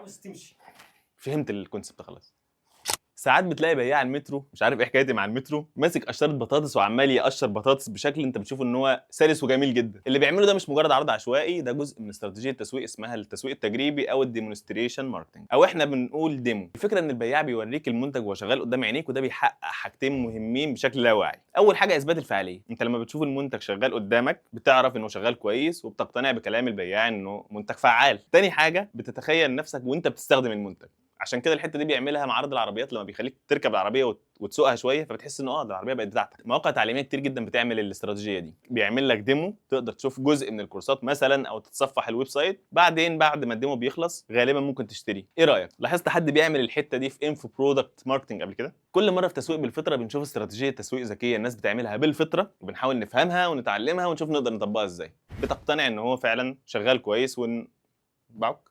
عاوز تمشي. فهمت الكونسبت خلاص. ساعات بتلاقي بياع المترو، مش عارف ايه حكايتي مع المترو، ماسك قشره بطاطس وعمال يقشر بطاطس بشكل انت بتشوف ان هو سلس وجميل جدا. اللي بيعمله ده مش مجرد عرض عشوائي، ده جزء من استراتيجيه تسويق اسمها التسويق التجريبي او الديمونستريشن ماركتنج، او احنا بنقول ديمو. الفكره ان البياع بيوريك المنتج وهو شغال قدام عينيك، وده بيحقق حاجتين مهمين بشكل لا واعي. اول حاجه اثبات الفعاليه، انت لما بتشوف المنتج شغال قدامك بتعرف انه شغال كويس وبتقتنع بكلام البياع انه منتج فعال. تاني حاجه بتتخيل نفسك وانت بتستخدم المنتج. عشان كده الحته دي بيعملها معرض العربيات، لما بيخليك تركب العربيه وتسوقها شويه، فبتحس ان ده العربيه بقت بتاعتك. مواقع تعليميه كتير جدا بتعمل الاستراتيجيه دي، بيعمل لك ديمو تقدر تشوف جزء من الكورسات مثلا او تتصفح الويب سايت، بعدين بعد ما الديمو بيخلص غالبا ممكن تشتري. ايه رايك؟ لاحظت حد بيعمل الحته دي في انفو برودكت ماركتنج قبل كده؟ كل مره في تسويق بالفطره بنشوف استراتيجيه تسويق ذكيه الناس بتعملها بالفطره، وبنحاول نفهمها ونتعلمها ونشوف نقدر نطبقها ازاي. بتقتنع ان هو فعلا شغال كويس ونبعك